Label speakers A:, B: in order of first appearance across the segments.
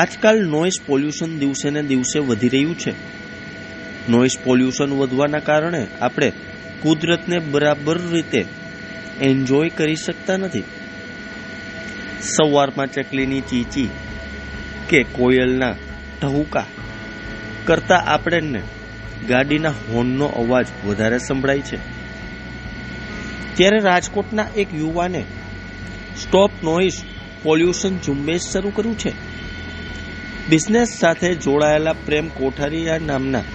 A: આજકાલ noise pollution દિવસે ને દિવસે વધી રહ્યું છે. નોઇઝ પોલ્યુશન વધવાના કારણે આપણે કુદરતને બરાબર રીતે એન્જોય કરી શકતા નથી. સવારમાં ચકલીની ચીચી કે કોયલના ટહુકા કરતા આપણને ગાડીના હોર્નનો અવાજ વધારે સંભળાય છે. ત્યારે રાજકોટના એક યુવાને સ્ટોપ નોઇઝ પોલ્યુશન ઝુંબેશ શરૂ કર્યું છે. બિઝનેસ સાથે જોડાયેલા પ્રેમ કોઠારીયા નામના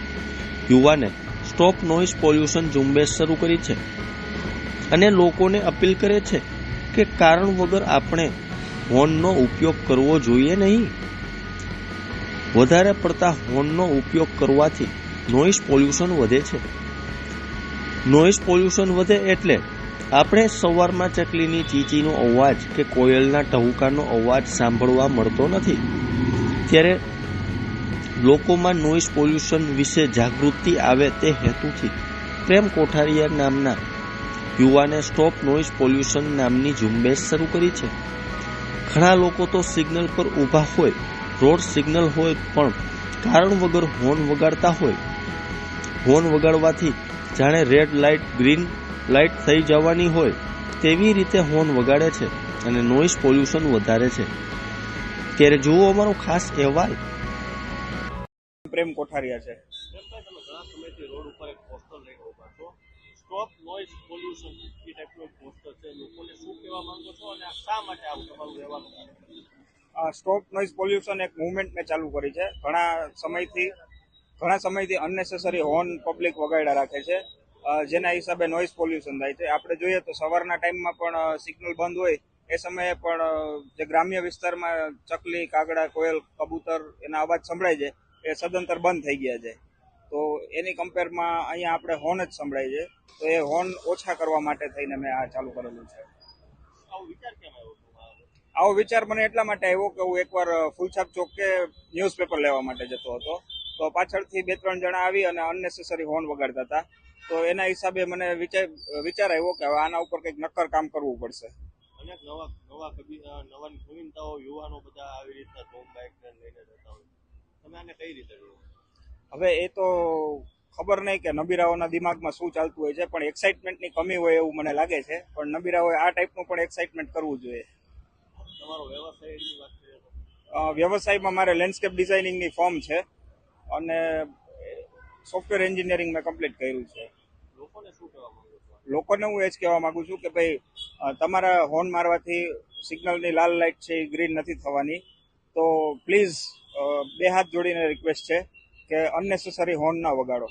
A: યુવાને સ્ટોપ નોઇઝ પોલ્યુશન ઝુંબેશ શરૂ કરી છે અને લોકોને અપીલ કરે છે કે કારણ વગર આપણે હોર્નનો ઉપયોગ કરવો જોઈએ નહીં. વધારે પડતા હોર્નનો ઉપયોગ કરવાથી નોઇઝ પોલ્યુશન વધે છે. નોઇઝ પોલ્યુશન વધે એટલે આપણે સવારમાં ચકલીની ચીચીનો અવાજ કે કોયલના ટહુકાનો અવાજ સાંભળવા મળતો નથી. ત્યારે લોકોમાં નોઇઝ પોલ્યુશન વિશે જાગૃતિ આવે તે હેતુથી પ્રેમ કોઠારીયા નામના યુવાને સ્ટોપ નોઇઝ પોલ્યુશન નામની ઝુંબેશ શરૂ કરી છે. ઘણા લોકો તો સિગ્નલ પર ઊભા હોય, રોડ સિગ્નલ હોય પણ કારણ વગર હોર્ન વગાડતા હોય. હોર્ન વગાડવાથી જાણે રેડ લાઇટ ગ્રીન લાઇટ થઈ જવાની હોય તેવી રીતે હોર્ન વગાડે છે અને નોઇઝ પોલ્યુશન વધારે છે. ત્યારે જુઓ અમારો ખાસ અહેવાલ.
B: પ્રેમ કોઠારીયા છે.
C: તમે ઘણા સમયથી રોડ ઉપર એક પોસ્ટર લઈને ઉભા છો, સ્ટોપ નોઇઝ પોલ્યુશન એ ટાઈપનું એક પોસ્ટર છે. લોકોને શું કહેવા માંગો છો અને શા માટે આવું તમારું રહેવાનું?
B: સ્ટોપ નોઇઝ પોલ્યુશન એક મુવમેન્ટ મેં ચાલુ કરી છે. ઘણા સમયથી અનનેસેસરી હોર્ન પબ્લિક વગાડ્યા રાખે છે, જેના હિસાબે નોઇઝ પોલ્યુશન થાય છે. આપણે જોઈએ તો સવારના ટાઈમમાં પણ સિગ્નલ બંધ હોય એ સમયે પણ જે ગ્રામ્ય વિસ્તારમાં ચકલી, કાગડા, કોયલ, કબૂતર એના અવાજ સંભળાય છે એ સદંતર બંધ થઈ ગયા છે. તો એની કમ્પેરમાં અહીંયા આપણે હોર્ન જ સંભળાય છે. તો એ હોર્ન ઓછા કરવા માટે થઈને મેં આ ચાલુ કરેલું છે.
C: આવો વિચાર કેમ આવ્યો?
B: આવો વિચાર મને એટલા માટે આવ્યો કે હું એકવાર ફૂલછાપ ચોકે ન્યૂઝપેપર લેવા માટે જતો હતો, તો પાછળથી 2-3 જણા આવી અને અનનેસેસરી હોર્ન વગાડતા હતા. તો એના હિસાબે મને વિચાર આવ્યો કે હવે આના ઉપર કંઈક નક્કર કામ કરવું પડશે.
C: અનેક નવા નવીનતાઓ યુવાનો બધા આવી રીતના ટોમ બાઇક લઈને જતા હોય, તમે આને કઈ રીતે જુઓ?
B: હવે એ તો ખબર નહીં કે નબીરાઓના દિમાગમાં શું ચાલતું હોય છે, પણ એક્સાઇટમેન્ટની કમી હોય એવું મને લાગે છે. પણ નબીરાઓએ આ ટાઈપનું પણ એક્સાઇટમેન્ટ કરવું જોઈએ.
C: તમારો વ્યવસાયની વાત કરીએ તો?
B: વ્યવસાયમાં મારે લેન્ડસ્કેપ ડિઝાઇનિંગની ફર્મ છે અને સોફ્ટવેર એન્જિનિયરિંગ મેં કમ્પ્લીટ કર્યું છે.
C: લોકોને શું કહેવા માંગો છો?
B: લોકોને હું એ જ કહેવા માંગુ છું કે ભાઈ, તમારા હોર્ન મારવાથી સિગ્નલની લાલ લાઇટ છે એ ગ્રીન નથી થવાની. તો પ્લીઝ 2 હાથ જોડીને રિક્વેસ્ટ છે કે અનનેસેસરી હોર્ન ના વગાડો.